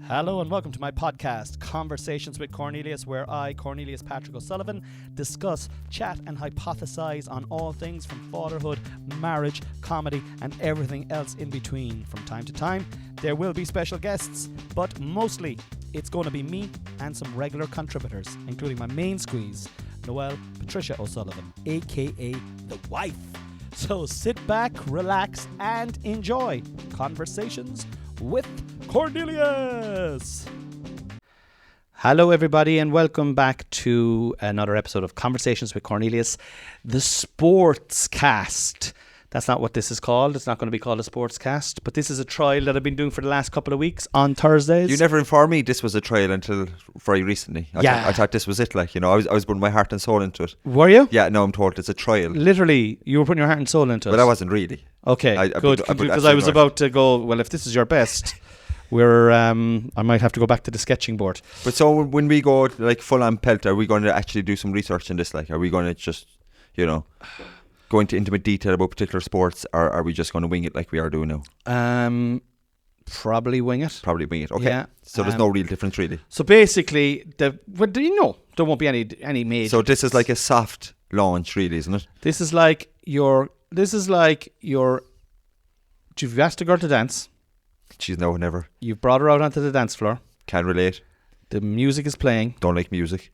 Hello and welcome to my podcast, Conversations with Cornelius, where I, Cornelius Patrick O'Sullivan, discuss, chat and hypothesize on all things from fatherhood, marriage, comedy and everything else in between. From time to time, there will be special guests, but mostly it's going to be me and some regular contributors, including my main squeeze, Noelle Patricia O'Sullivan, aka the wife. So sit back, relax and enjoy Conversations with Cornelius. Hello everybody and welcome back to another episode of Conversations with Cornelius, the sports cast. That's not what this is called. It's not going to be called a sports cast, but this is a trial that I've been doing for the last couple of weeks on Thursdays. You never informed me this was a trial until very recently. I thought this was it, like, you know, I was putting my heart and soul into it. Were you? Yeah, no, I'm told it's a trial. Literally, you were putting your heart and soul into it. But I wasn't really. Okay, good, because I was about to go, well, if this is your best, I might have to go back to the sketching board. But so when we go like full on pelt, are we going to actually do some research in this? Like, are we going to just, you know, go into intimate detail about particular sports, or are we just going to wing it like we are doing now? Probably wing it. Okay. Yeah. So there's no real difference really. So basically, there won't be any major. So this is like a soft launch, really, isn't it? This is like your. You've asked a girl to dance. She's no, never. You've brought her out onto the dance floor. Can't relate. The music is playing. Don't like music.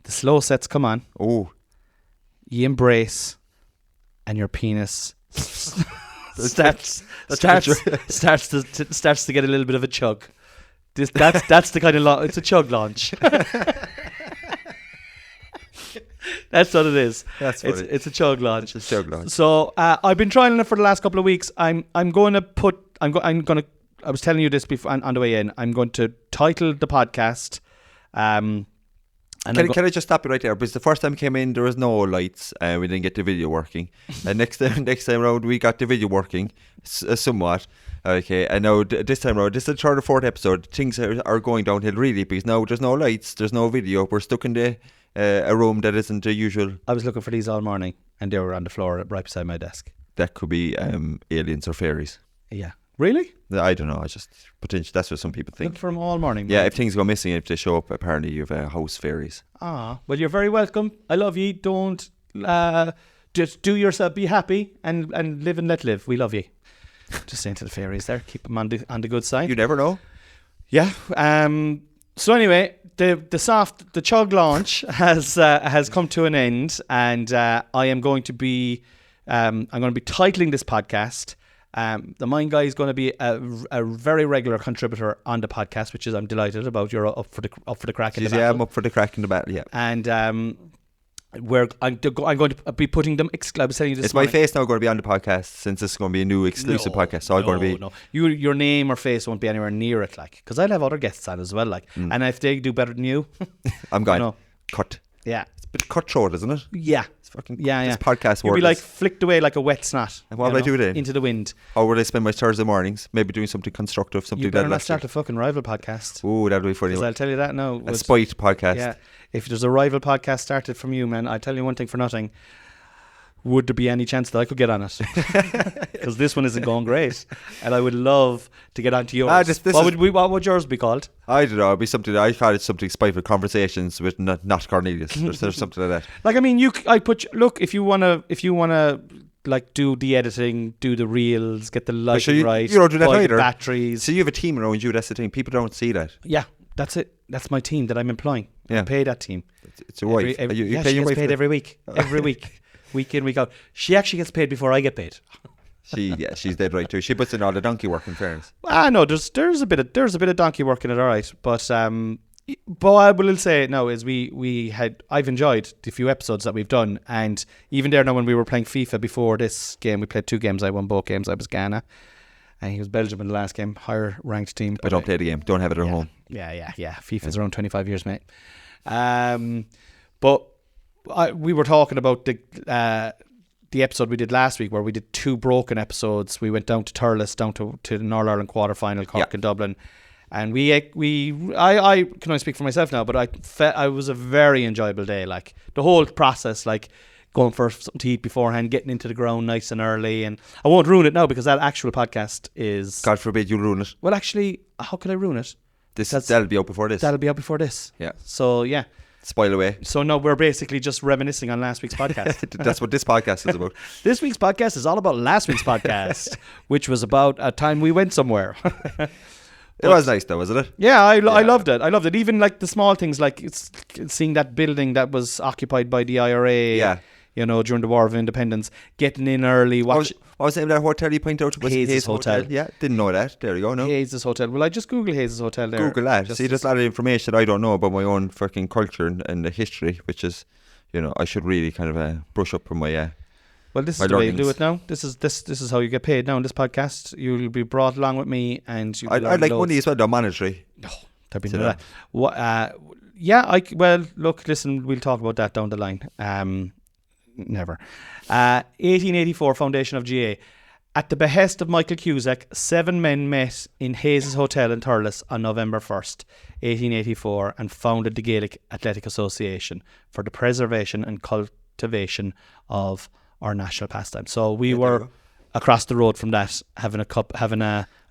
The slow sets come on. Oh. You embrace, and your penis starts to get a little bit of a chug. That's the kind of it's a chug launch. That's what it is. That's funny. It's a chug launch. It's a chug launch. So I've been trying it for the last couple of weeks. I was telling you this before on the way in. I'm going to title the podcast. And can I just stop you right there? Because the first time I came in, there was no lights. We didn't get the video working. And next time around, we got the video working somewhat. Okay, and now this time around, this is the third or fourth episode. Things are going downhill really, because now there's no lights, there's no video. We're stuck in a room that isn't the usual. I was looking for these all morning, and they were on the floor right beside my desk. That could be aliens or fairies. Yeah. Really? I don't know. I just potentially that's what some people think. Look for them all morning. Yeah, if things go missing, if they show up, apparently you have house fairies. Ah, well, you're very welcome. I love you. Don't just do yourself. Be happy and live and let live. We love you. Just saying to the fairies there, keep them on the good side. You never know. Yeah. So anyway, the chug launch has come to an end, and I am going to be titling this podcast. The Mind Guy is going to be a very regular contributor on the podcast, which is I'm delighted about. You're up for the crack in the battle. Yeah, I'm up for the crack in the battle. Yeah, and I'm going to be putting them. I was telling you this. Is my face now going to be on the podcast since this is going to be a new exclusive podcast? So I'm going to be. No, your name or face won't be anywhere near it, like, because I'll have other guests on as well, like, and if they do better than you, I'm going cut. Yeah, it's a bit cutthroat, isn't it? Yeah. Fucking this podcast you'll be like flicked away like a wet snot. And what will I do then? Into the wind. Or would I spend my Thursday mornings maybe doing something constructive, something you better not start a fucking rival podcast. Ooh, that'll be funny. I'll tell you that now. A spite podcast. Yeah, if there's a rival podcast started from you, man, I tell you one thing for nothing. Would there be any chance that I could get on it? Because this one isn't going great, and I would love to get onto yours. What would yours be called? I don't know. It'd be something. I thought it's something spiteful conversations with not Cornelius. There's something like that. Like, I mean, if you wanna like do the editing, do the reels, get the lighting right, you don't do that either. Batteries. So you have a team around you. That's the thing. People don't see that. Yeah, that's it. That's my team that I'm employing. Yeah. I pay that team. It's your wife. She gets paid every week. Every week. Week in, week out. She actually gets paid before I get paid. She's dead right too. She puts in all the donkey work, in fairness. No, there's a bit of donkey work in it, all right. But I will say now is I've enjoyed the few episodes that we've done, and even there now when we were playing FIFA before this game, we played 2 games. I won both games. I was Ghana, and he was Belgium in the last game, higher ranked team. I don't play the game. Don't have it at home. Yeah. FIFA's around 25 years, mate. But we were talking about the episode we did last week where we did 2 broken episodes. We went down to Thurles, down to the Northern Ireland quarter-final, Cork and Dublin. And I can only speak for myself now, but I was a very enjoyable day. Like, the whole process, like, going for something to eat beforehand, getting into the ground nice and early. And I won't ruin it now because that actual podcast is... God forbid you ruin it. Well, actually, how could I ruin it? That'll be out before this. That'll be out before this. Yeah. So, yeah. Spoil away. So, no, we're basically just reminiscing on last week's podcast. That's what this podcast is about. This week's podcast is all about last week's podcast, which was about a time we went somewhere. It was nice though, wasn't it? Yeah, I loved it. I loved it. Even like the small things, like seeing that building that was occupied by the IRA. Yeah. You know, during the War of Independence, getting in early. What was the name of that hotel you pointed out? Was Hayes' Hotel. Yeah, didn't know that. There you go. No. Hayes' Hotel. Well, I just Google Hayes' Hotel there. Google that. See, there's a lot of information I don't know about my own fucking culture and the history, which is, you know, I should really kind of brush up from my. Well, this is the way you do it now. This is how you get paid now in this podcast. You'll be brought along with me, and I'd like money as well, though, monetary. No, there'd be none of that. Yeah, well, look, listen, we'll talk about that down the line. Never. 1884 foundation of GA. At the behest of Michael Cusack, 7 men met in Hayes' Hotel in Thurles on November 1st, 1884, and founded the Gaelic Athletic Association for the preservation and cultivation of our national pastime. So we were across the road from that, having a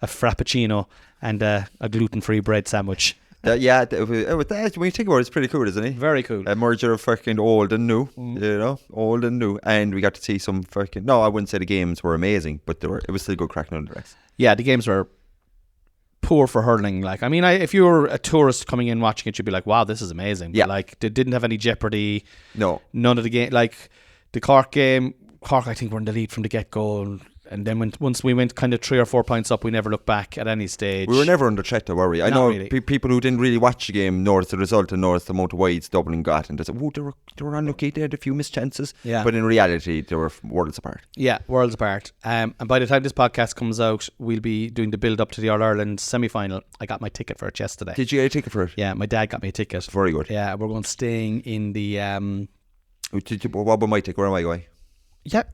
frappuccino and a gluten-free bread sandwich. When you think about it, it's pretty cool, isn't it? Very cool. A merger of fucking old and new, you know, old and new. And we got to see some fucking, no, I wouldn't say the games were amazing, but it was still good crack nonetheless. Yeah, the games were poor for hurling. Like, I mean, if you were a tourist coming in watching it, you'd be like, wow, this is amazing. Yeah. But like, they didn't have any jeopardy. No. None of the game. Like, the Cork game, Cork, I think, were in the lead from the get-go. And then once we went kind of 3 or 4 points up, we never looked back at any stage. We were never under threat, though, were we? I know really. People who didn't really watch the game noticed the result and noticed the amount of wides Dublin got, and they said, "Oh, they were unlucky. They had a few missed chances." Yeah. But in reality, they were worlds apart. Yeah, worlds apart. And by the time this podcast comes out, we'll be doing the build up to the All Ireland semi-final. I got my ticket for it yesterday. Did you get a ticket for it? Yeah, my dad got me a ticket. Very good. Yeah, we're going staying in the. What about my ticket? Where am I going? Yeah.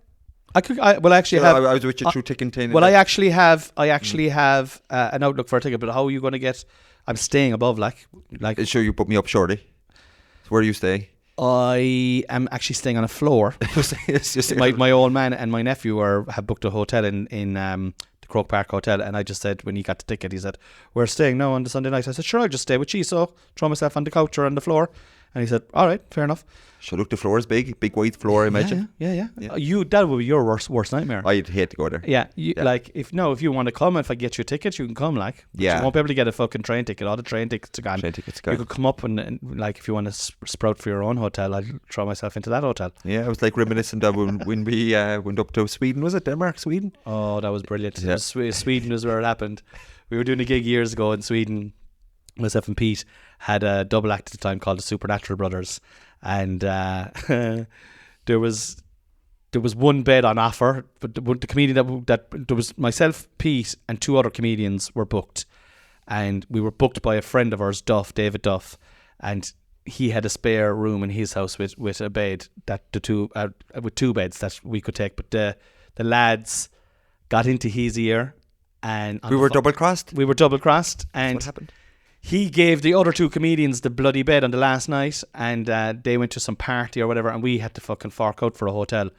I was with you through ticketing. Well, I actually have an outlook for a ticket, but how are you going to get? I'm staying above, like. Sure, you put me up shortly. So where are you staying? I am actually staying on a floor. my old man and my nephew have booked a hotel in the Croke Park Hotel, and I just said, when he got the ticket, he said, "We're staying now on the Sunday night." I said, "Sure, I'll just stay with you, so throw myself on the couch or on the floor." And he said, "All right, fair enough." So look, the floor is big wide floor, I imagine. Yeah. That would be your worst nightmare. I'd hate to go there. Yeah, like if you want to come, if I get you a ticket, you can come. Like, yeah, you won't be able to get a fucking train ticket. All the train tickets are gone. You could come up and like if you want to sprout for your own hotel, I'd throw myself into that hotel. Yeah, I was like reminiscent of when we went up to Sweden. Was it Denmark, Sweden? Oh, that was brilliant. Yeah. Sweden was where it happened. We were doing a gig years ago in Sweden. Myself and Pete had a double act at the time called the Supernatural Brothers, and there was one bed on offer, but the comedian that there was myself, Pete, and 2 other comedians were booked, and we were booked by a friend of ours, David Duff, and he had a spare room in his house with a bed that with 2 beds that we could take, but the lads got into his ear, and we were double crossed. We were double crossed, and what happened? He gave the other 2 comedians the bloody bed on the last night, and they went to some party or whatever, and we had to fucking fork out for a hotel.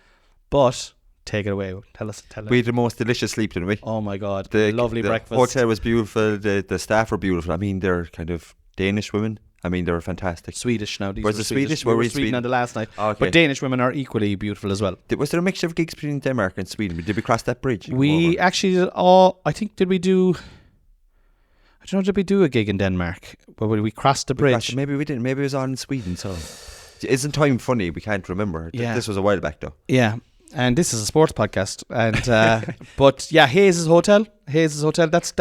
But take it away. Tell us. We had the most delicious sleep, didn't we? Oh my God, the lovely breakfast. The hotel was beautiful. The staff were beautiful. I mean, they're kind of Danish women. I mean, they were fantastic. Swedish now. Was it Swedish? We were Sweden on the last night. Okay. But Danish women are equally beautiful as well. Was there a mixture of gigs between Denmark and Sweden? Did we cross that bridge? We actually did all. I think did we do? I don't know, did we do a gig in Denmark? But we crossed the bridge. Maybe we didn't. Maybe it was on in Sweden. So isn't time funny? We can't remember. Yeah. This was a while back though. Yeah. And this is a sports podcast. And but yeah, Hayes' Hotel. That's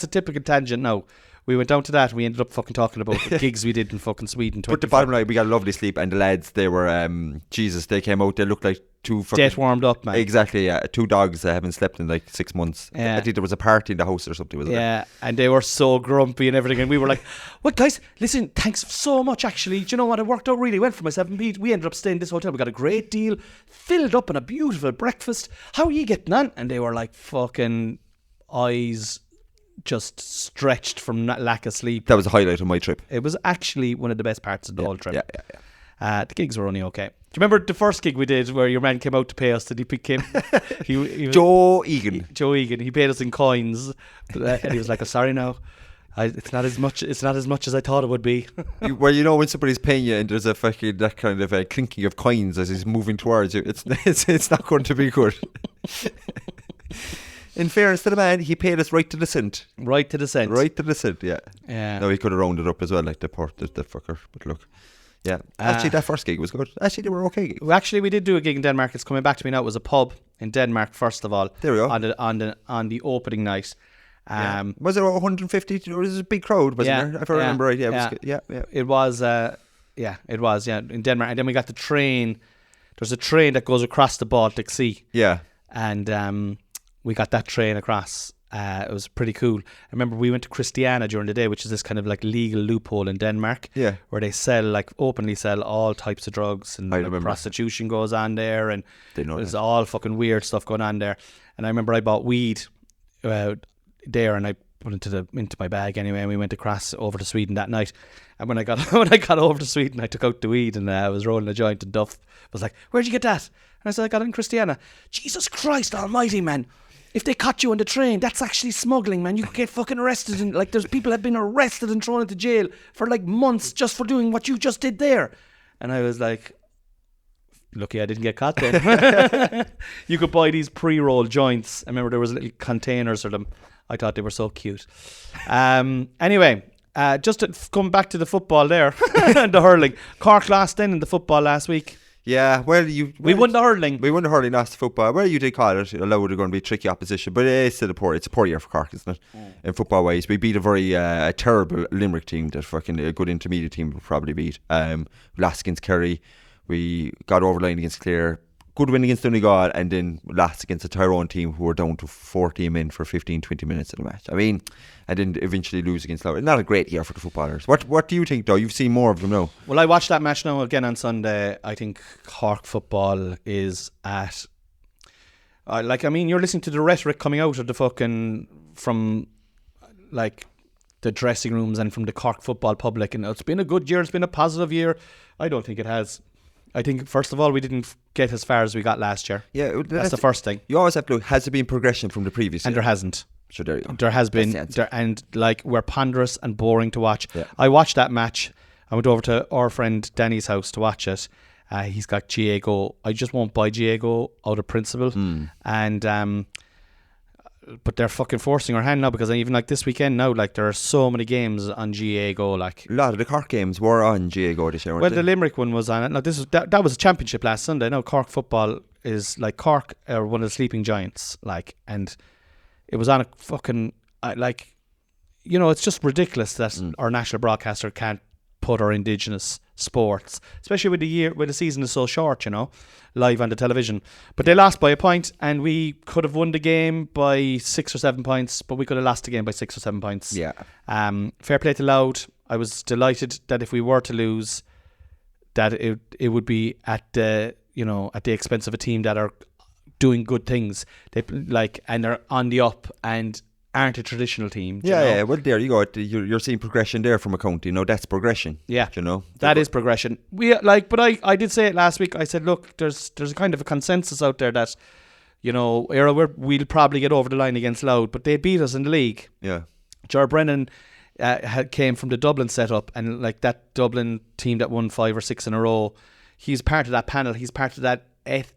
a typical tangent now. We went down to that and we ended up fucking talking about the gigs we did in fucking Sweden. But the bottom line, we got a lovely sleep, and the lads, they were Jesus, they came out, they looked like 2 fucking death warmed up, man. Exactly, yeah. 2 dogs that haven't slept in like 6 months. Yeah. I think there was a party in the house or something, wasn't there? Yeah, and they were so grumpy and everything, and we were like, "What, guys? Listen, thanks so much. Actually, do you know what? It worked out really well for myself and Pete. We ended up staying in this hotel. We got a great deal, filled up, and a beautiful breakfast. How are you getting on?" And they were like, fucking eyes just stretched from lack of sleep. That was the highlight of my trip. It was actually one of the best parts of the whole trip. Yeah. The gigs were only okay. Do you remember the first gig we did where your man came out to pay us? Did he pick him? Joe Egan. Joe Egan. He paid us in coins, and he was like, "I'm sorry now." It's not as much as I thought it would be. Well, you know when somebody's paying you and there's a fucking that kind of a clinking of coins as he's moving towards you, it's not going to be good. In fairness to the man, he paid us right to the cent. Right to the cent. Right to the cent, yeah. Yeah. No, he could have rounded up as well, like the fucker. But look, yeah. Actually, that first gig was good. Actually, they were okay gigs. Well, actually, we did do a gig in Denmark. It's coming back to me now. It was a pub in Denmark, first of all. There we go. On the opening night. Was it 150? It was a big crowd, wasn't there? If I remember right. It was, in Denmark. And then we got the train. There's a train that goes across the Baltic Sea. Yeah. And we got that train across. It was pretty cool. I remember we went to Christiania during the day, which is this kind of like legal loophole in Denmark. Yeah. Where they openly sell all types of drugs, and prostitution goes on there, and there's all fucking weird stuff going on there. And I remember I bought weed there, and I put it into my bag anyway, and we went across over to Sweden that night. And when I got over to Sweden, I took out the weed, and I was rolling a joint, and Duff was like, "Where'd you get that?" And I said, "I got it in Christiania." Jesus Christ almighty, man. If they caught you on the train, that's actually smuggling, man. You could get fucking arrested. And like, there's people have been arrested and thrown into jail for like months just for doing what you just did there. And I was like, lucky I didn't get caught then. You could buy these pre-rolled joints. I remember there was little containers for them. I thought they were so cute. Anyway, just to come back to the football there and the hurling. Cork lost then in the football last week. Yeah, well, we won the hurling. We won the hurling, lost the football. Well, you did call it. Although they're going to be tricky opposition, but it's still it's a poor year for Cork, isn't it? In football ways, we beat a very a terrible Limerick team that fucking a good intermediate team would probably beat. Lost against Kerry, we got over the line against Clare. Good win against Donegal, and then lost against a Tyrone team who were down to 14 men for 15-20 minutes of the match. I mean, and then eventually lose against Louth. Not a great year for the footballers. What do you think, though? You've seen more of them now. Well, I watched that match now again on Sunday. I think Cork football is at... you're listening to the rhetoric coming out of the fucking... from, like, the dressing rooms and from the Cork football public. And it's been a good year. It's been a positive year. I don't think it has... I think, first of all, we didn't get as far as we got last year. Yeah, that's the first thing. You always have to look, has there been progression from the previous year? And there hasn't. So there you go. There has been. And we're ponderous and boring to watch. Yeah. I watched that match. I went over to our friend Danny's house to watch it. He's got Diego. I just won't buy Diego out of principle. And... but they're fucking forcing our hand now, because even like this weekend now, like there are so many games on GAGO. Like a lot of the Cork games were on GAGO this year. Well, the Limerick one was on it. Now that was a championship last Sunday. Now Cork football is like Cork are one of the sleeping giants. Like, and it was on a fucking it's just ridiculous that our national broadcaster can't put our indigenous sports, especially with the season is so short, live on the television. But they lost by a point, and we could have won the game by 6 or 7 points, but we could have lost the game by 6 or 7 points. Yeah. Fair play to Louth. I was delighted that if we were to lose, that it would be at the expense of a team that are doing good things. And they're on the up and aren't a traditional team. Yeah. Well, there you go. You're seeing progression there from a county. That's progression. Yeah, that is progression. But I did say it last week. I said, look, there's a kind of a consensus out there that we'll probably get over the line against Louth, but they beat us in the league. Yeah, Ger Brennan came from the Dublin setup, and like that Dublin team that won 5 or 6 in a row, he's part of that panel. He's part of that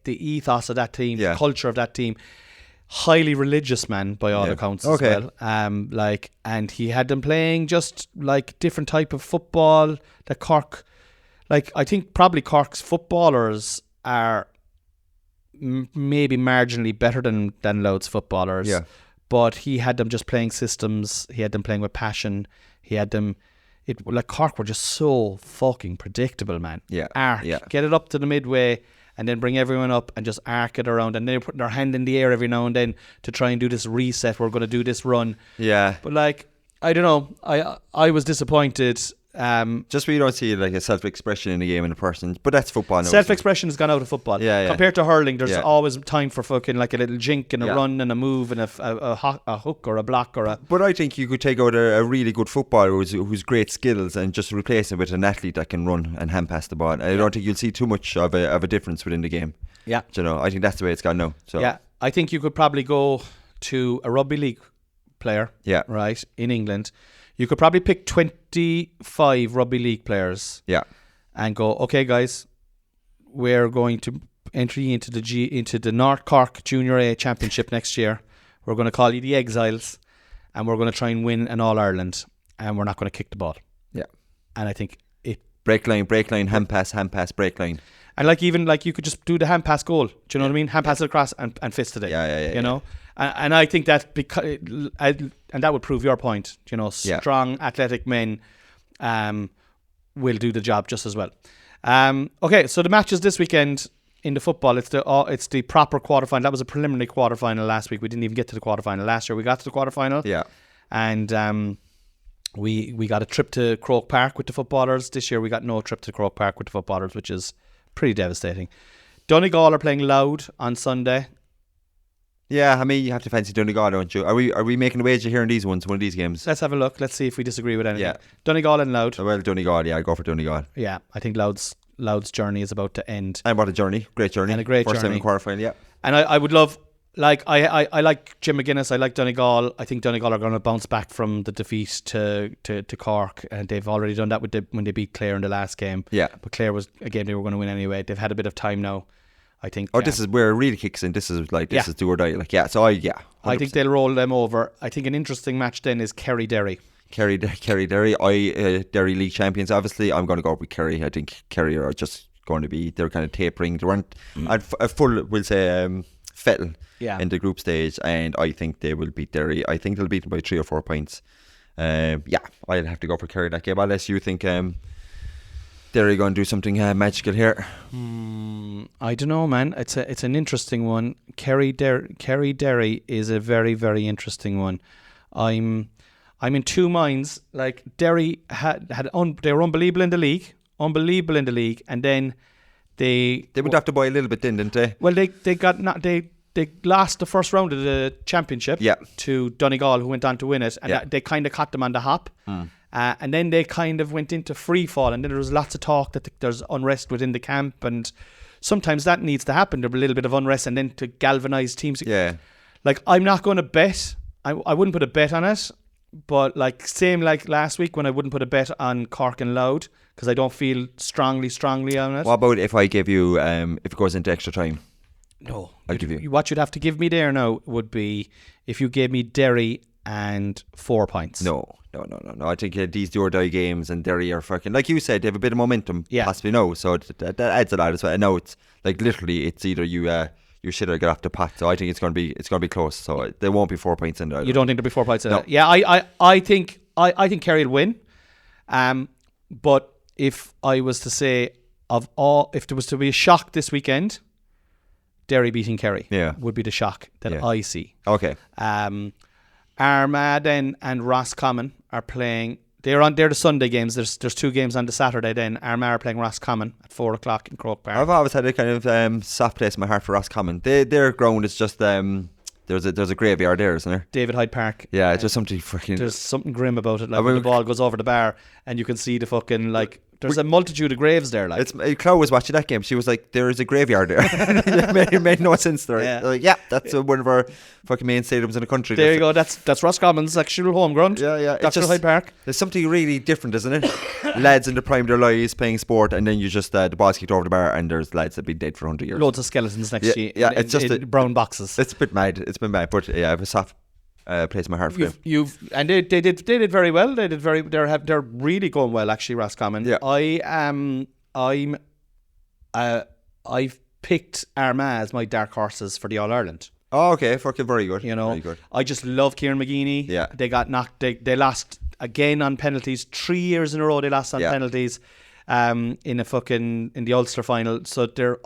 the ethos of that team, the culture of that team. Highly religious man by all accounts as well. And he had them playing just like different type of football that Cork, I think probably Cork's footballers are maybe marginally better than Louth's footballers. Yeah. But he had them just playing systems. He had them playing with passion. He had them. Cork were just so fucking predictable, man. Yeah. Get it up to the midway, and then bring everyone up and just arc it around, and they're putting their hand in the air every now and then to try and do this reset. We're going to do this run. Yeah. But I don't know. I was disappointed. Just where you don't see a self-expression in the game in a person, but that's football now. Self-expression has gone out of football. Yeah. Compared to hurling, there's always time for fucking a little jink and a run and a move and a hook or a block or a... But I think you could take out a really good footballer who's great skills and just replace him with an athlete that can run and hand pass the ball. I don't think you'll see too much of a difference within the game. Yeah. I think that's the way it's gone now. So. Yeah. I think you could probably go to a rugby league player, right, in England. You could probably pick 25 rugby league players. Yeah. And go, okay, guys, we're going to entry into the North Cork Junior A Championship next year. We're going to call you the Exiles, and we're going to try and win an All Ireland, and we're not going to kick the ball. Yeah. And I think it break line, hand pass, break line. And even you could just do the hand pass goal. Do you know what I mean? Hand pass it across and fist it. Yeah. You know, and I think that and that would prove your point. You know, strong athletic men will do the job just as well. Okay, so the matches this weekend in the football, it's the proper quarterfinal. That was a preliminary quarterfinal last week. We didn't even get to the quarterfinal last year. We got to the quarterfinal. Yeah. And we got a trip to Croke Park with the footballers. This year we got no trip to Croke Park with the footballers, which is pretty devastating. Donegal are playing Louth on Sunday. Yeah, I mean, you have to fancy Donegal, don't you? Are we making a wager here in one of these games? Let's have a look. Let's see if we disagree with anything. Yeah. Donegal and Louth. Well, Donegal, yeah, I'll go for Donegal. Yeah, I think Louth's journey is about to end. And what a journey. Great journey. And a great First journey. time in quarterfinal, yeah. And I would love, I like Jim McGuinness. I like Donegal. I think Donegal are going to bounce back from the defeat to Cork. And they've already done that when they beat Clare in the last game. Yeah. But Clare was a game they were going to win anyway. They've had a bit of time now, I think. This is where it really kicks in. This is do or die. I think they'll roll them over. I think an interesting match then is Kerry-Derry. Kerry Derry. Derry League champions. Obviously, I'm going to go with Kerry. I think Kerry are just going to be. They're kind of tapering. They weren't a full, we'll say, fettle in the group stage, and I think they will beat Derry. I think they'll beat them by 3 or 4 points. I'll have to go for Kerry that game. Unless you think Derry going to do something magical here. I don't know, man. It's an interesting one. Kerry-Derry is a very, very interesting one. I'm in two minds. Like Derry they were unbelievable in the league, and then they went have to buy a little bit, didn't they? Well, they lost the first round of the championship to Donegal, who went on to win it, and they kind of caught them on the hop. And then they kind of went into free fall, and then there was lots of talk that there's unrest within the camp, and sometimes that needs to happen. There'll be a little bit of unrest, and then to galvanise teams. Yeah. Like, I'm not going to bet. I wouldn't put a bet on it, but same like last week when I wouldn't put a bet on Cork and Louth because I don't feel strongly on it. What about if I give you if it goes into extra time? No, I'll give you. What you'd have to give me there now would be if you gave me Derry and 4 points. No. I think these do or die games, and Derry are fucking, like you said, they have a bit of momentum. Possibly no. So that adds a lot as well. I know it's literally it's either you shit or get off the pot. So I think it's gonna be close. So there won't be 4 points in there. You don't think there'll be 4 points in no. it? Yeah, I think Kerry will win. But if I was to say if there was to be a shock this weekend, Derry beating Kerry would be the shock that I see. Okay. Armagh then and Roscommon are playing. They're the Sunday games. There's 2 games on the Saturday then. Armagh are playing Roscommon at 4 o'clock in Croke Park. I've always had a kind of soft place in my heart for Roscommon. Their ground is just there's a graveyard there, isn't there? David Hyde Park. Yeah, it's just something fucking. There's something grim about it. When the ball goes over the bar and you can see the fucking there's a multitude of graves there. Chloe was watching that game. She was like, "There is a graveyard there." it made no sense there. That's one of our fucking main stadiums in the country. There you go. That's Roscommon's actual home ground. Yeah. Dr. Hyde Park. There's something really different, isn't it? Lads in the prime of their lives playing sport, and then you just the ball's kicked over the bar, and there's lads that've been dead for 100 years. Loads of skeletons next to you. It's just brown boxes. It's a bit mad. But I have a soft place in my heart for them. And they did very well. They're really going well actually. Roscommon. Yeah. I've picked Armagh as my dark horses for the All Ireland. Oh, okay, fucking very good. Very good. I just love Kieran McGeeney. Yeah. They got knocked. They lost again on penalties. 3 years in a row they lost on penalties. In the Ulster final, so they're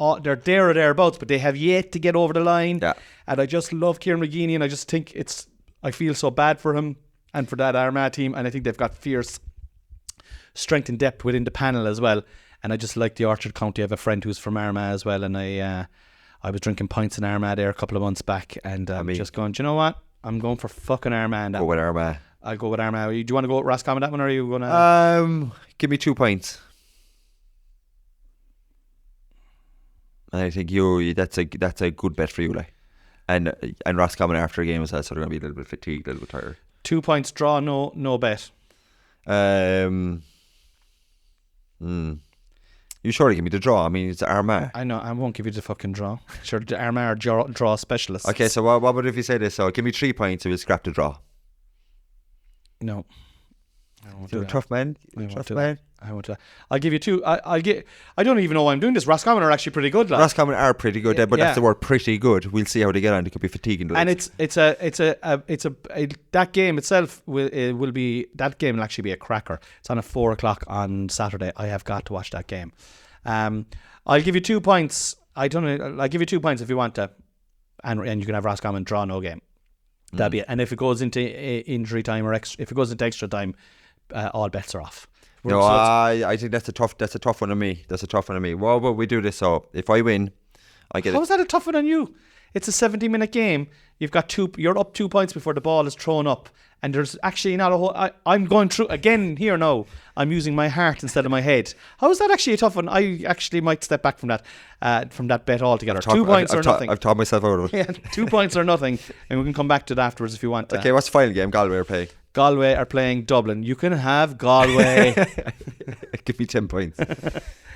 there or thereabouts, but they have yet to get over the line. Yeah. And I just love Kieran McGeeney, and I just think I feel so bad for him and for that Armagh team, and I think they've got fierce strength and depth within the panel as well. And I just like the Orchard County. I have a friend who's from Armagh as well, and I was drinking pints in Armagh there a couple of months back, and I'm just going, do you know what? I'm going for fucking Armagh. Go with Armagh. I'll go with Armagh. Do you want to go with Roscommon that one, or are you going to? Give me 2 points. I think that's a good bet for you, like. And Roscommon after a game is sort of going to be a little bit fatigued, a little bit tired. 2 points draw, no bet. You surely give me the draw. I mean, it's Armagh. I know, I won't give you the fucking draw. Sure, the Armagh are draw specialists. Okay, so what about if you say this? So give me 3 points and we'll scrap the draw. No. I won't do You're a that. tough man. I won't Tough do man. I won't. I'll give you 2. I don't even know why I'm doing this. Roscommon are actually pretty good, lads. Roscommon are pretty good, but Yeah. that's the word pretty good. We'll see how they get on. They could be fatiguing. And that game itself will be, that game will actually be a cracker. It's on at 4:00 on Saturday. I have got to watch that game. I'll give you 2 points. I'll give you 2 points if you want to, and you can have Roscommon draw no game. That'll be it. And if it goes into injury time or if it goes into extra time, all bets are off. No, I think that's a tough one on me. That's a tough one on me. Well, but we do this. So if I win, I get it. How is that a tough one on you? It's a 70-minute game. You're up 2 points before the ball is thrown up, and there's actually not a whole. I'm going through again here now. I'm using my heart instead of my head. How is that actually a tough one? I actually might step back from that bet altogether. 2 points or nothing. I've taught myself out of it. Yeah, 2 points or nothing, and we can come back to it afterwards if you want. Okay, what's the final game? Galway are playing. Galway are playing Dublin. You can have Galway. Give me 10 points.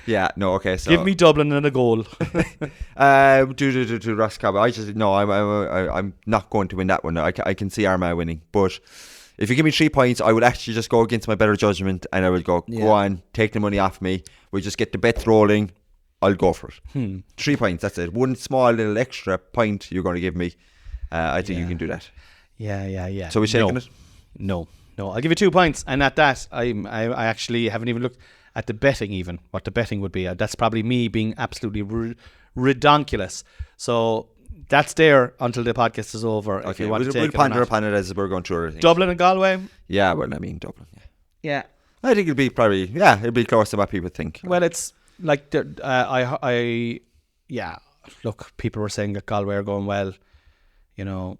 Yeah, no, okay. So Give me Dublin and a goal. do Roscommon. I'm not going to win that one. I can see Armagh winning, but if you give me 3 points, I would actually just go against my better judgment, and I would go on, take the money off me. We just get the bets rolling. I'll go for it. 3 points. That's it. One small little extra point you're going to give me. I think you can do that. Yeah. So we're shaking it. No. I'll give you 2 points, and at that, I actually haven't even looked at the betting, even what the betting would be. That's probably me being absolutely redonkulous. So that's there until the podcast is over. Okay, if you want to take we'll it or ponder not. upon it as we're going through everything. Dublin and Galway. Yeah, well, I mean Dublin. Yeah. I think it'll be probably it'll be close to what people think. Well, it's like look, people were saying that Galway are going well. You know,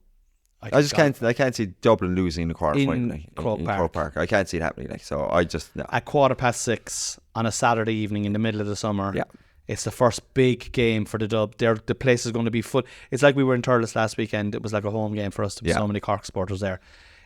I just can't see Dublin losing in the quarterfinal in Croke Park. I can't see it happening. So I just no. At 6:15 on a Saturday evening in the middle of the summer. Yeah. It's the first big game for the Dub. The place is going to be full. It's like we were in Thurles last weekend. It was like a home game for us to be so many Cork supporters there.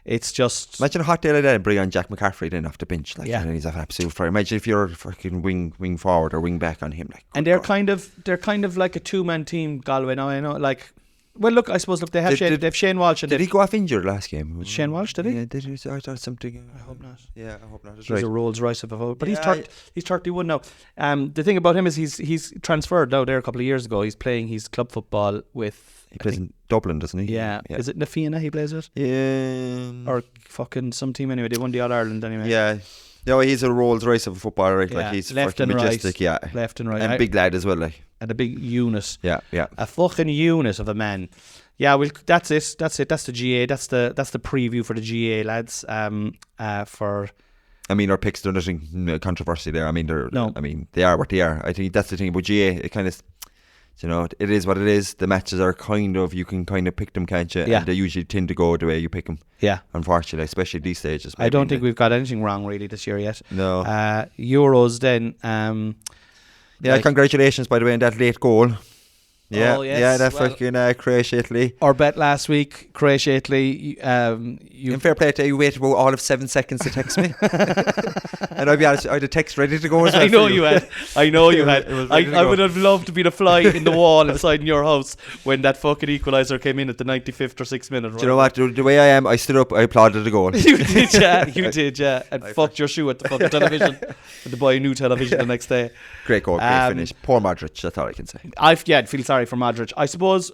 It's just... Imagine a hot day like that and bring on Jack McCaffrey then off the bench. And he's an absolute fire. Imagine if you're fucking wing forward or wing back on him. And they're kind of like a 2-man team, Galway now. I know, like... Well, look, I suppose they have Shane Walsh. Did he go off injured last game? Shane Walsh, did he? Yeah, did he? I thought something. I hope not. Yeah, I hope not. He's a Rolls Royce of a vote. But Yeah, he's 31 now. The thing about him is he's transferred now there a couple of years ago. He's playing his club football with... He plays in Dublin, doesn't he? Yeah. Is it Nafina he plays with? Yeah. Or fucking some team anyway. They won the All-Ireland anyway. Yeah. No, he's a Rolls Royce of a footballer, right? Yeah. Like he's Left fucking and majestic, right. Left and right. And big lad as well, like. And a big unit. Yeah. A fucking unit of a man. Yeah, well, that's it. That's the GA. That's the preview for the GA, lads. I mean, our picks, there's nothing controversy there. I mean, they are what they are. I think that's the thing about GA. It kind of, it is what it is. The matches are you can kind of pick them, can't you? Yeah. And they usually tend to go the way you pick them. Yeah. Unfortunately, especially these stages. I don't think we've got anything wrong really this year yet. No. Euros then. Congratulations, by the way, on that late goal. Yeah, Oh, yes. yeah, that fucking Croatia, Italy. Our bet last week, Croatia, Italy. In fair play to you, waited about all of 7 seconds to text me. And I'll be honest, I had a text ready to go as well. I know you had. I would have loved to be the fly in the wall inside in your house when that fucking equaliser came in at the 95th or 6th minute. Do you know what? The way I am, I stood up, I applauded the goal. You did, yeah. And fucked your shoe at the fucking television. And to buy a new television the next day. Great goal, great finish. Poor Modric, that's all I can say. I'd feel sorry for Modric. I suppose,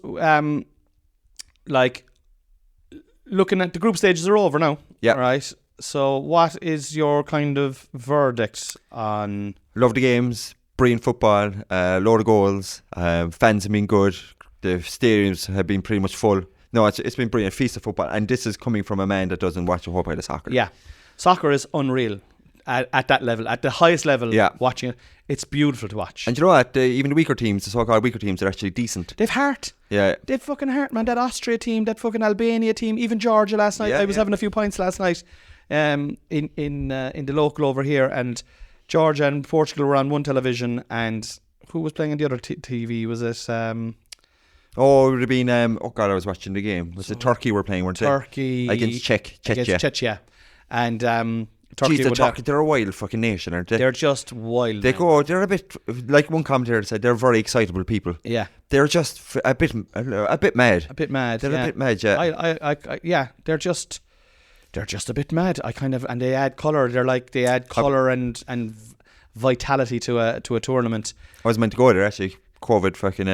looking at the group stages are over now. Yeah. Right. So, what is your kind of verdict on? Love the games, brilliant football, load of goals. Fans have been good. The stadiums have been pretty much full. No, it's been brilliant. Feast of football, and this is coming from a man that doesn't watch a whole pile of soccer. Yeah, soccer is unreal at that level, at the highest level. Yeah. Watching it, it's beautiful to watch. And you know what? Even the weaker teams, the so-called weaker teams, are actually decent. They've heart. Yeah. They've fucking heart, man. That Austria team, that fucking Albania team, even Georgia last night. Yeah, I was having a few pints last night, in the local over here, and Georgia and Portugal were on one television, and who was playing on the other TV? Was it? It would have been. I was watching the game. Was it Turkey were playing, weren't they? Turkey against Czechia. And Turkey Jeez, the would Turkey, they're a wild fucking nation, aren't they? they're just wild. They man. go, they're a bit, like one commentator said, they're very excitable people. Yeah, They're just a bit mad. a bit mad. They're yeah. a bit mad, yeah. Yeah, they're just a bit mad. And they add colour. They add colour and vitality to a tournament. I was meant to go there, actually. COVID fucking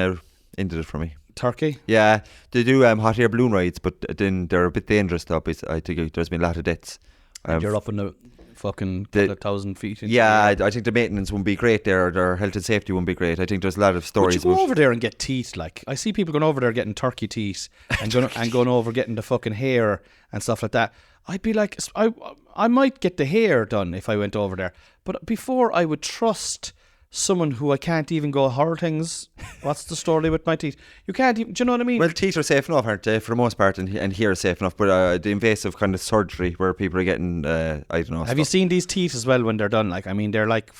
ended it for me. Turkey. Yeah, they do hot air balloon rides, but then they're a bit dangerous though. I think there's been a lot of deaths. And you're up in the fucking couple of 1,000 feet. Yeah, I think the maintenance wouldn't be great there. Their health and safety wouldn't be great. I think there's a lot of stories. Would you go over there and get teeth? Like, I see people going over there getting turkey teeth and going over getting the fucking hair and stuff like that. I'd be like, I might get the hair done if I went over there, but before I would trust someone who I can't even go hard things. What's the story with my teeth? You can't even, do you know what I mean? Well, teeth are safe enough, aren't they, for the most part, and here are safe enough, but the invasive kind of surgery where people are getting, I don't know. Have you seen these teeth as well when they're done? Like, I mean, they're like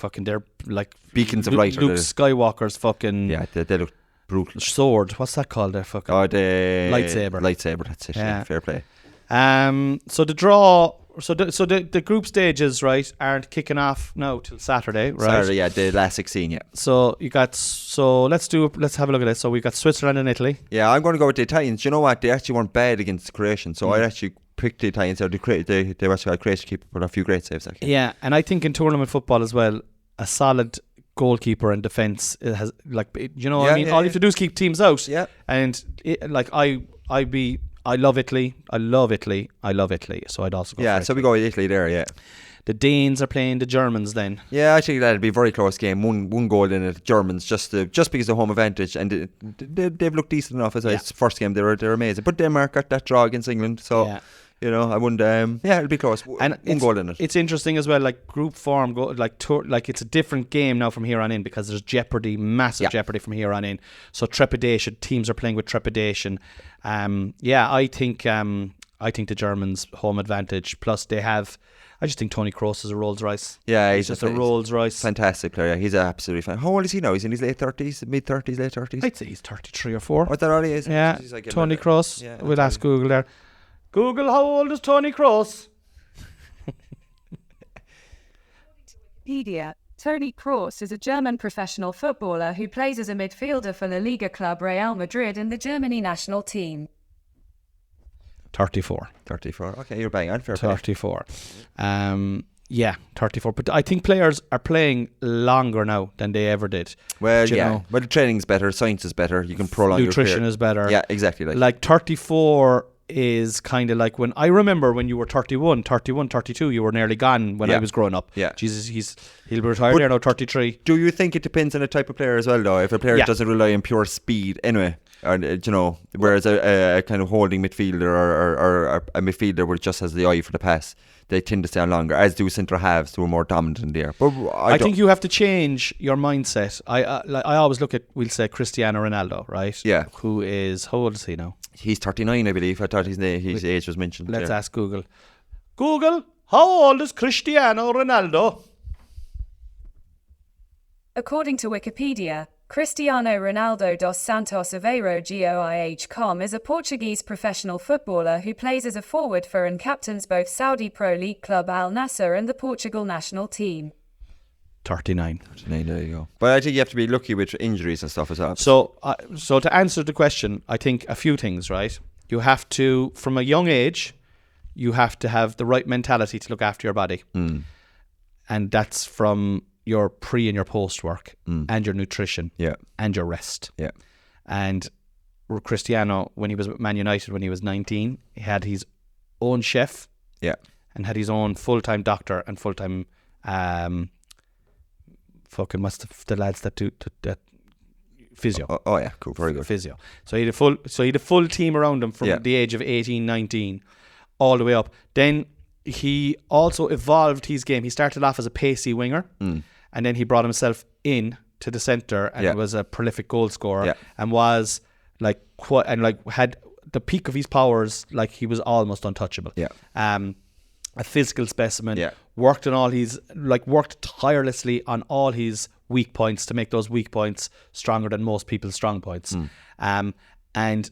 beacons of light. Luke Skywalker's fucking they look brutal. sword. What's that called? Their fucking lightsaber. Lightsaber, that's it. Yeah, fair play. So the draw. So the group stages, right, aren't kicking off now till Saturday, right? Saturday, yeah, the last 16, yeah. So let's have a look at it. So we got Switzerland and Italy. Yeah, I'm going to go with the Italians. You know what? They actually weren't bad against the Croatians, so I actually picked the Italians. They actually got Croatia keeper, but a few great saves actually. Yeah, and I think in tournament football as well, a solid goalkeeper and defence has what I mean. All you have to do is keep teams out. Yeah, and I love Italy. I love Italy. So I'd also go for so we go with Italy there, yeah. The Danes are playing the Germans then. Yeah, I think that'll be a very close game. One goal in it. Germans just because of home advantage, and they've looked decent enough as first game. They're amazing. But Denmark got that draw against England, so I wouldn't. It'll be close. And one goal in it. It's interesting as well. Like group form, it's a different game now from here on in because there's jeopardy, massive jeopardy from here on in. So trepidation. Teams are playing with trepidation. I think the Germans home advantage. Plus they have. I just think Tony Kroos is a Rolls Royce. Yeah, he's just a Rolls Royce. Fantastic player. He's absolutely fine. How old is he now? He's in his late 30s, mid 30s, late 30s. I'd say he's 33 or 4. What that all he is? Yeah, Tony Kroos. Yeah, we'll ask Google there. Google, how old is Tony Kroos? Wikipedia. Toni Kroos is a German professional footballer who plays as a midfielder for La Liga club Real Madrid and the Germany national team. 34. Okay, you're bang on. Fair 34. 34. But I think players are playing longer now than they ever did. Well, Well, the training's better, science is better. You can prolong nutrition your career. is better. Yeah, exactly. Like 34 is kind of like when I remember when you were 31, 32, you were nearly gone when I was growing up. Yeah. Jesus, he'll be retired there now, 33. Do you think it depends on the type of player as well, though? If a player doesn't rely on pure speed anyway, or, whereas a kind of holding midfielder or a midfielder where just has the eye for the pass, they tend to stay on longer, as do centre halves who are more dominant in the air. But I think you have to change your mindset. I always look at, we'll say, Cristiano Ronaldo, right? Yeah. Who is, how old is he now? He's 39, I believe. I thought his age was mentioned. Let's ask Google. Google, how old is Cristiano Ronaldo? According to Wikipedia, Cristiano Ronaldo dos Santos Aveiro Goih.com is a Portuguese professional footballer who plays as a forward for and captains both Saudi Pro League club Al Nassr and the Portugal national team. 39. There you go. But I think you have to be lucky with injuries and stuff as well. So to answer the question, I think a few things, right? You have to, from a young age, you have to have the right mentality to look after your body. And that's from your pre and your post work and your nutrition and your rest. Yeah. And Cristiano, when he was with Man United when he was 19, he had his own chef and had his own full-time doctor and full-time fucking what's the lads that do that physio. Oh yeah, cool, very good. Physio. So he had a full team around him from the age of 18, 19 all the way up. Then he also evolved his game. He started off as a pacey winger, and then he brought himself in to the centre and was a prolific goal scorer and was had the peak of his powers. Like, he was almost untouchable. A physical specimen. Worked tirelessly on all his weak points to make those weak points stronger than most people's strong points. And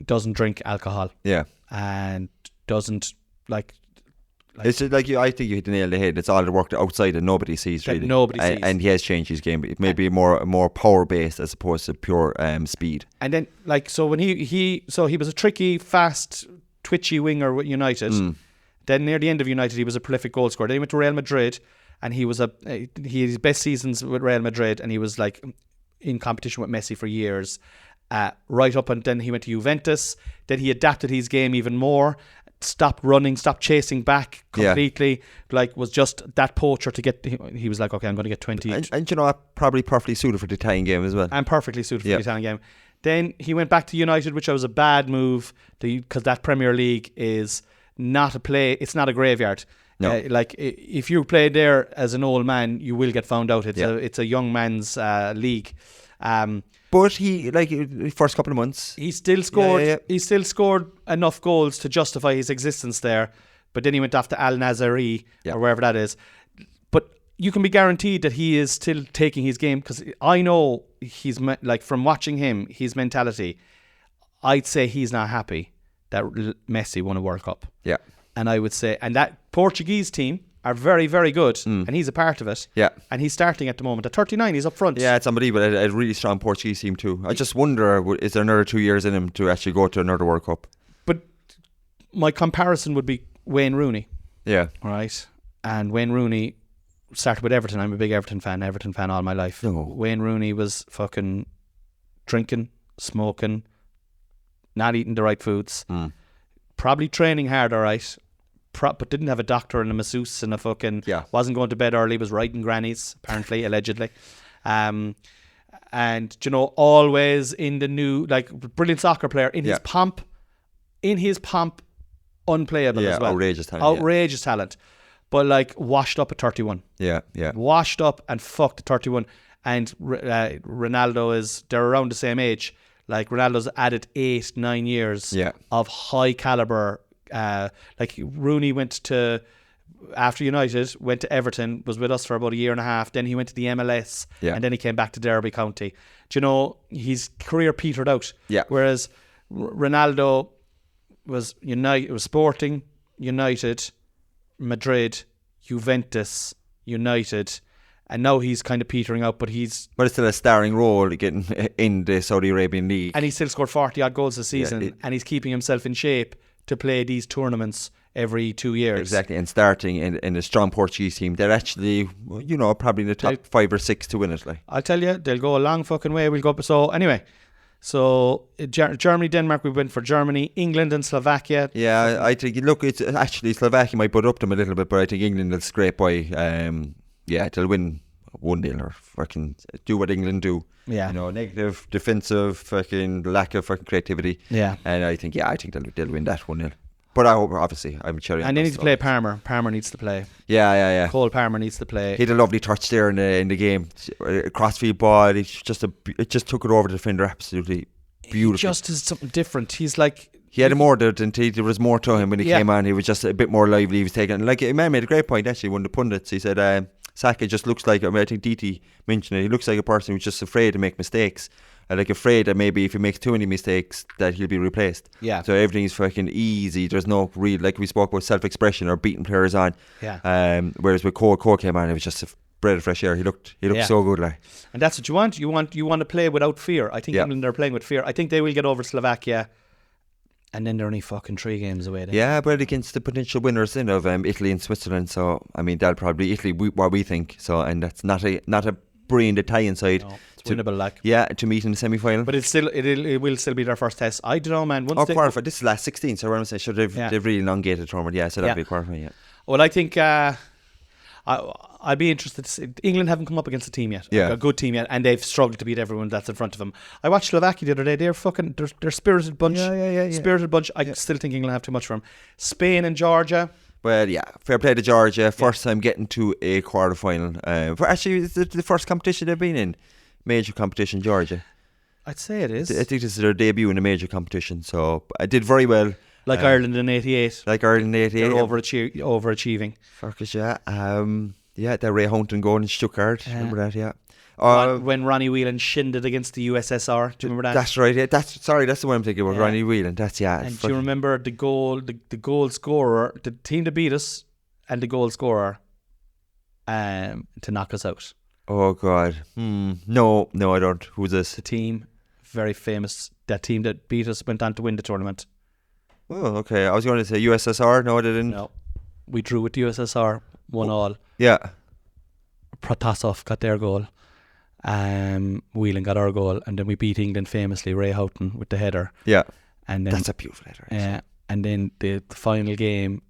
doesn't drink alcohol. Yeah. And doesn't It's just like I think you hit the nail on the head. It's all the work outside that nobody sees, That really. nobody sees. And he has changed his game. It may be more power based as opposed to pure speed. And then, like, so when he was a tricky, fast, twitchy winger with United. Then near the end of United, he was a prolific goal scorer. Then he went to Real Madrid, and he had his best seasons with Real Madrid, and he was like in competition with Messi for years. Right up, and then he went to Juventus. Then he adapted his game even more. Stopped running, stopped chasing back completely. Like, was just that poacher to get. He was like, okay, I'm going to get 20. And you know what? Probably perfectly suited for the Italian game as well. And perfectly suited for the Italian game. Then he went back to United, which was a bad move because that Premier League is not a play. It's not a graveyard. No. Like, if you play there as an old man, you will get found out. It's a young man's league. But he, like, first couple of months, he still scored. Yeah. He still scored enough goals to justify his existence there. But then he went off to Al Nazari or wherever that is. But you can be guaranteed that he is still taking his game, because I know he's like, from watching him, his mentality. I'd say he's not happy that Messi won a World Cup. Yeah. And I would say, and that Portuguese team are very, very good, and he's a part of it. Yeah. And he's starting at the moment. At 39, he's up front. Yeah, it's unbelievable. A really strong Portuguese team too. I just wonder, is there another 2 years in him to actually go to another World Cup? But my comparison would be Wayne Rooney. Yeah. Right? And Wayne Rooney started with Everton. I'm a big Everton fan all my life. No. Wayne Rooney was fucking drinking, smoking, not eating the right foods, probably training hard, all right, but didn't have a doctor and a masseuse and a fucking, wasn't going to bed early, was riding grannies, apparently, allegedly. And, you know, always in the new, like, brilliant soccer player, in his pomp, unplayable as well. Outrageous talent. But, like, washed up at 31. Yeah. Washed up and fucked at 31. And Ronaldo they're around the same age. Like, Ronaldo's added 8-9 years of high caliber. Like, Rooney after United, went to Everton, was with us for about a year and a half. Then he went to the MLS, and then he came back to Derby County. Do you know, his career petered out. Yeah. Whereas Ronaldo was Sporting, United, Madrid, Juventus, United. And now he's kind of petering out, but it's still a starring role getting in the Saudi Arabian League. And he still scored 40 odd goals this season, and he's keeping himself in shape to play these tournaments every 2 years. Exactly, and starting in a strong Portuguese team. They're actually, you know, probably in the top 5 or 6 to win it. Like, I'll tell you, they'll go a long fucking way. We'll go. So anyway, Germany, Denmark, we went for Germany, England and Slovakia. Yeah, I think, look, it's actually Slovakia might put up them a little bit, but I think England will scrape by. They'll win 1-0 or fucking do what England do. Yeah. You know, negative, defensive, fucking lack of fucking creativity. Yeah. And I think they'll win that 1-0. But I hope, obviously, I'm cherry. And they need to play Palmer. Palmer needs to play. Yeah. Cole Palmer needs to play. He had a lovely touch there in the game. Crossfield ball. It just took it over the defender absolutely beautiful. He just is something different. He's like, he had more there was more to him when he came on. He was just a bit more lively. He was taking, like, a man made a great point actually. One of the pundits, he said, Saka just looks like, I think DT mentioned it, he looks like a person who's just afraid to make mistakes. Like, afraid that maybe if he makes too many mistakes that he'll be replaced. Yeah. So everything's fucking easy. There's no real, like we spoke about, self-expression or beating players on. Yeah. Whereas with Cole came on, it was just a breath of fresh air. He looked so good, like. And that's what you want. You want to play without fear. I think England are playing with fear. I think they will get over Slovakia. And then they're only fucking 3 games away then. Yeah, but against the potential winners of Italy and Switzerland. So, I mean, that'll probably Italy, what we think. So, and that's not a brilliant Italian side. No, it's winnable, like. Yeah, to meet in the semi-final. But it will still be their first test. I don't know, man. Quarterfinal. This is last 16, so I'm saying, they've really elongated the tournament. Yeah, so that'll be quarterfinal, yeah. Well, I think I'd be interested to see. England haven't come up against a team yet, a good team yet, and they've struggled to beat everyone that's in front of them. I watched Slovakia the other day. They're a spirited bunch. Yeah. Spirited bunch. I still think England have too much for them. Spain and Georgia. Well, yeah, fair play to Georgia. First time getting to a quarterfinal. Actually, it's the first competition they've been in. Major competition, Georgia. I'd say it is. I think this is their debut in a major competition, so I did very well. Like Ireland in '88. Like Ireland in '88. They're overachieving. Fuckers, yeah. Yeah, that Ray Houghton goal in Stuttgart. Remember that, yeah. When Ronnie Whelan shinned it against the USSR. Do you remember that? That's right, yeah. That's the one I'm thinking about, Ronnie Whelan. That's, yeah. And do you remember the goal scorer, the team that beat us, and the goal scorer to knock us out. Oh God. No, I don't. Who's this? The team, very famous. That team that beat us went on to win the tournament. Oh, okay. I was going to say USSR. No, they didn't. No, we drew with the USSR, 1-1. Yeah. Protasov got their goal. Whelan got our goal, and then we beat England famously. Ray Houghton with the header. Yeah. And then That's a beautiful header. and then the final game,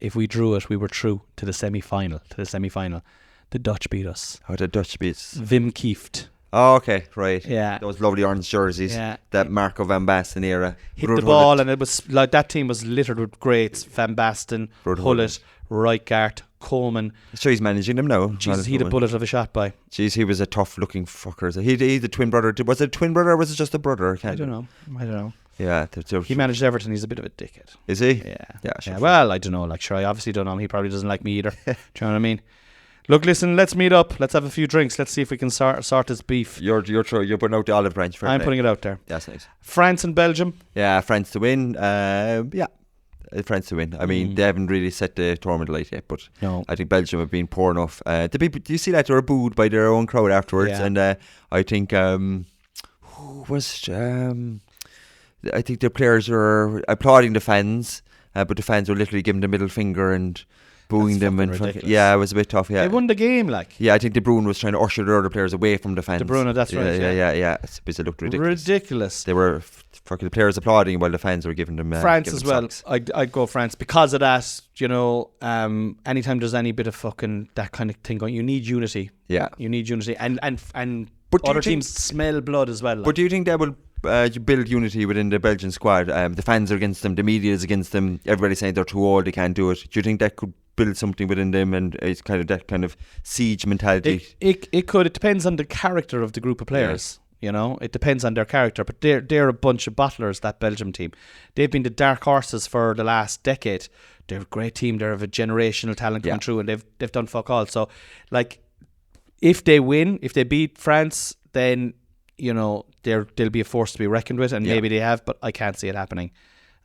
if we drew it, we were through to the semi-final. The Dutch beat us. How the Dutch beats? Wim Kieft. Oh, okay, right. Yeah. Those lovely orange jerseys. Yeah. That Marco van Basten era. Hit the ball, and it was like that team was littered with greats. Van Basten, Hullet, Rijkaard, Coleman. So he's managing them now. Jesus, he had a bullet of a shot by. Jeez, he was a tough looking fucker. He's a twin brother. Was it a twin brother or was it just a brother? I don't know. Yeah. He managed Everton. He's a bit of a dickhead. Is he? Yeah. Sure. Well, I don't know. Like, sure, I obviously don't know him. He probably doesn't like me either. Do you know what I mean? Look, listen, let's meet up. Let's have a few drinks. Let's see if we can sort this beef. You're putting out the olive branch for I'm putting it out there. That's nice. France and Belgium. Yeah, France to win. France to win. I mean, they haven't really set the tournament light yet, but No. I think Belgium have been poor enough. Do you see that they were booed by their own crowd afterwards? Yeah. And I think who was I think the players were applauding the fans, but the fans were literally giving the middle finger and booing them. And ridiculous. yeah, it was a bit tough. Yeah, They won the game, like. yeah. I think De Bruyne was trying to usher the other players away from the fans. De Bruyne, that's right, Yeah. It looked ridiculous. Ridiculous. They were fucking the players applauding while the fans were giving them France giving as them well. socks. I'd go France because of that. You know, anytime there's any bit of fucking that kind of thing going, you need unity. Yeah. You need unity, and But do you other think- teams smell blood as well. Like. But do you think that will build unity within the Belgian squad? The fans are against them, the media is against them, everybody's saying they're too old, they can't do it. Do you think that could build something within them, and it's kind of that kind of siege mentality? It could. It depends on the character of the group of players. You know, it depends on their character. But they're a bunch of bottlers, that Belgium team. They've been the dark horses for the last decade. They're a great team. They're of a generational talent coming through, and they've done fuck all. So, like, if they win, if they beat France, then you know they'll be a force to be reckoned with, and maybe they have, but I can't see it happening.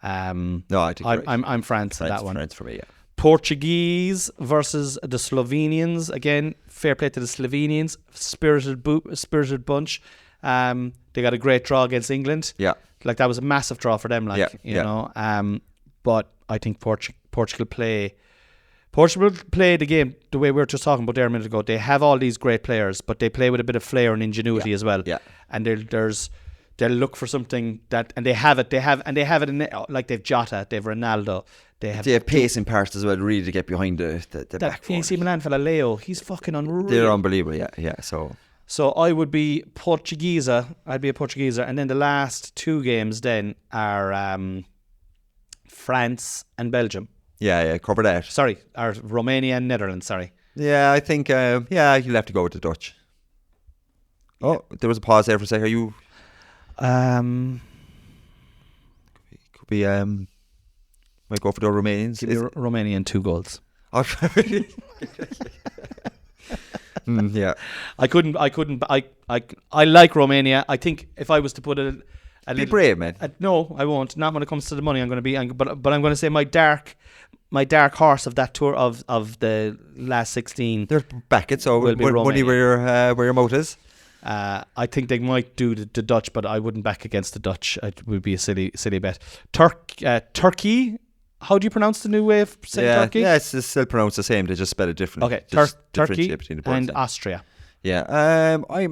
No, I think I'm France on that one. France for me, yeah. Portuguese versus the Slovenians. Again, fair play to the Slovenians. Spirited bunch. They got a great draw against England. Yeah. Like, that was a massive draw for them. Like, you know. But I think Portugal play the game the way we were just talking about there a minute ago. They have all these great players, but they play with a bit of flair and ingenuity as well. Yeah. And they'll look for something that, and they have it. They have it in, like, they've Jota, they've Ronaldo, they have pace in parts as well, really, to get behind the that back four. AC Milan fella Leo. He's fucking unreal. They're unbelievable, yeah. So I would be Portuguesa. I'd be a Portuguesa, and then the last two games then are France and Belgium. Yeah, cover that. Sorry, or Romania and Netherlands. Sorry. Yeah, I think you'll have to go with the Dutch. Oh, there was a pause there for a second. Are you could be might go for the Romanians. Give me Romania and 2 goals. Yeah. I like Romania. I think if I was to put a Be little, brave, man. no, I won't. Not when it comes to the money. But I'm going to say my dark horse of that tour of the last 16. They're back it, so Will be money Romania. where your mouth is. I think they might do the Dutch, but I wouldn't back against the Dutch. It would be a silly bet. Turkey. How do you pronounce the new way of saying Turkey? Yeah, it's still pronounced the same. They just spell it different. Okay, Just Turkey differentiate between the parts, and yeah. Austria. Yeah, I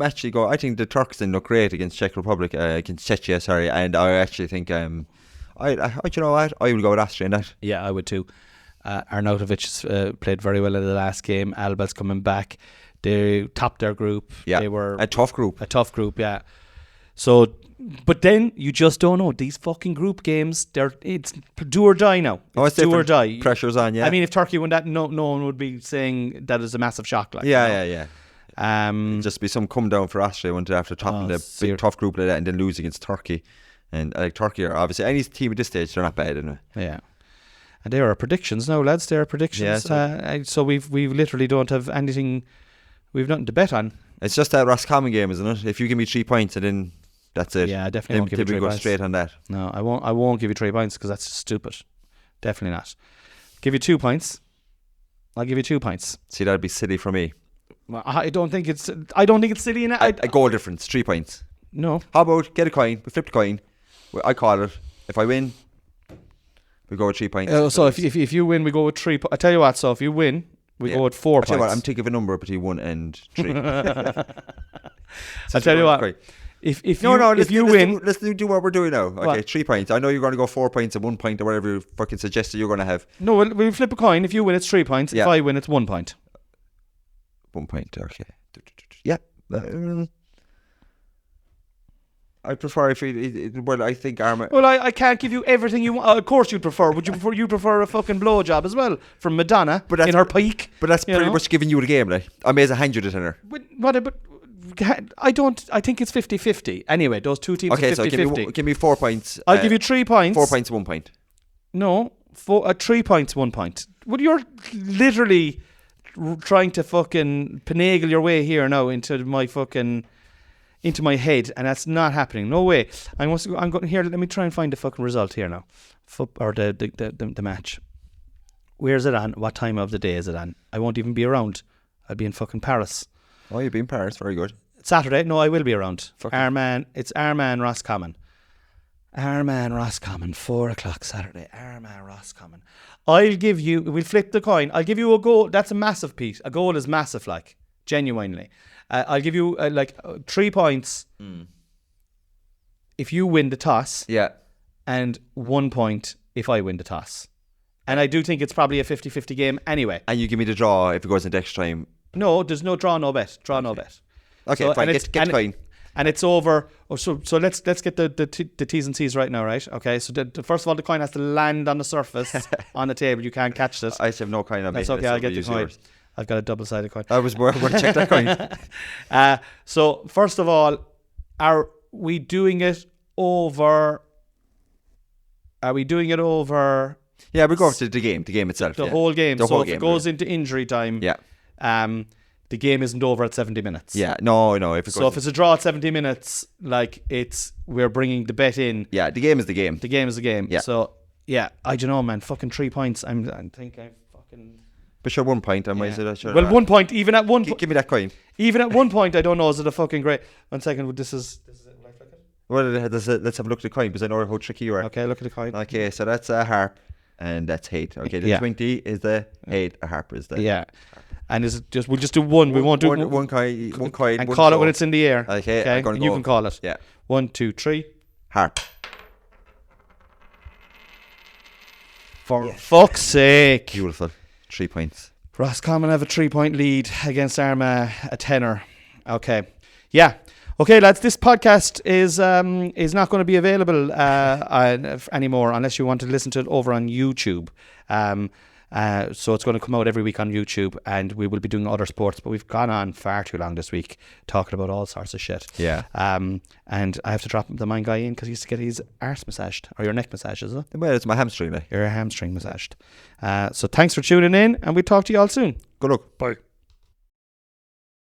think the Turks didn't look great against Czech Republic, against Czechia, sorry, and I actually think, you know what, I would go with Austria in that. Yeah, I would too. Arnautovic played very well in the last game. Alba's coming back. They topped their group. Yeah, They were a tough group. Yeah. So, but then you just don't know. These fucking group games, it's do or die now. It's do or different. die. Pressure's on, yeah. I mean, if Turkey won that, no one would be saying that is a massive shock. Like, Yeah. you know? Just be some come down for Austria after topping the big tough group like that and then lose against Turkey. And like Turkey are obviously any team at this stage, they're not bad, anyway. Yeah. And they are our predictions now, lads. They are predictions. Yeah, so we literally don't have anything. We've nothing to bet on. It's just that Roscommon game, isn't it? If you give me 3 points, and then that's it. Yeah, I definitely won't give you 3 we go points. straight on that. No, I won't give you 3 points because that's stupid. Definitely not. Give you 2 points. I'll give you 2 points. See, that'd be silly for me. Well, I don't think it's silly. A goal difference, 3 points. No. How about get a coin? We flip the coin. I call it. If I win, we go with 3 points. So if you win, we go with 3. I tell you what. So if you win, we go with 4 I tell you points. what, I'm thinking of a number between 1 and 3. I tell you what. If you win, let's do what we're doing now. Okay, What? 3 points. I know you're going to go 4 points and 1 point or whatever you fucking suggested you're going to have. no, we'll flip a coin. If you win, it's 3 points. Yeah. If I win, it's 1 point. 1 point. Okay. Yeah. I prefer if I think Arma. Well, I can't give you everything you want. Of course, you'd prefer. Would you prefer a fucking blowjob as well from Madonna in her peak? But that's you pretty know? much giving you the game, like. I may as well hand you the tenner. But I don't. I think it's 50-50. Anyway, those two teams Okay, are 50-50. so give me 4 points. I'll give you 3 points. 4 points, 1 point. No, 3 points, 1 point. Well, you're literally trying to fucking finagle your way here now into my head, and that's not happening. No way. I'm going here. Let me try and find the fucking result here now, or the match. Where's it on? What time of the day is it on? I won't even be around. I'll be in fucking Paris. Oh, you'll be in Paris. Very good. Saturday? No, I will be around. Fucking. It's Armagh Roscommon. Armagh Roscommon, 4 o'clock Saturday. Armagh Roscommon. We'll flip the coin. I'll give you a goal. That's a massive piece. A goal is massive, like, genuinely. I'll give you 3 points if you win the toss. Yeah. And 1 point if I win the toss. And I do think it's probably a 50-50 game anyway. And you give me the draw if it goes into extra time. No, there's no draw, no bet. No bet. Okay, So, fine. and Get the coin. And it's over. Oh, so let's get the T's and C's right now, right? Okay. So first of all, the coin has to land on the surface on the table. You can't catch this. I have no coin on me. That's okay. I'll get the use coin. yours. I've got a double-sided coin. I was more to check that coin. So first of all, are we doing it over? Yeah, we go to the game itself. the whole game. The So whole if game, it goes into injury time, the game isn't over at 70 minutes. Yeah, no. If it's a draw at 70 minutes, like we're bringing the bet in. Yeah, the game is the game. The game is the game. Yeah. So yeah, I don't know, man. Fucking 3 points. I think I fucking. But sure, 1 point. I might say sure. Well, 1 point. Even at one. Give me that coin. Even at 1 point, I don't know. Is it a fucking great? 1 second. This is it. Will I flick it? Well, let's have a look at the coin because I know how tricky you are. Okay, look at the coin. Okay, so that's a harp and that's hate. Okay, the 20 is the hate. A harp is the. Yeah. And is it just? We'll just do one. We won't do one coin. One coin. And one call show. it when it's in the air. Okay. I'm gonna and you go. can call it. Yeah. 1, 2, 3. Harp. For fuck's sake. Beautiful. 3 points. Roscommon have a 3-point lead against Armagh, a tenner. Okay. Yeah. Okay, lads, this podcast is not going to be available anymore unless you want to listen to it over on YouTube. So it's going to come out every week on YouTube, and we will be doing other sports, but we've gone on far too long this week talking about all sorts of shit. Yeah. And I have to drop the main guy in because he used to get his arse massaged, or your neck massaged, is it? Well, it's my hamstring. Like. Your hamstring massaged. So thanks for tuning in, and we'll talk to you all soon. Good luck. Bye.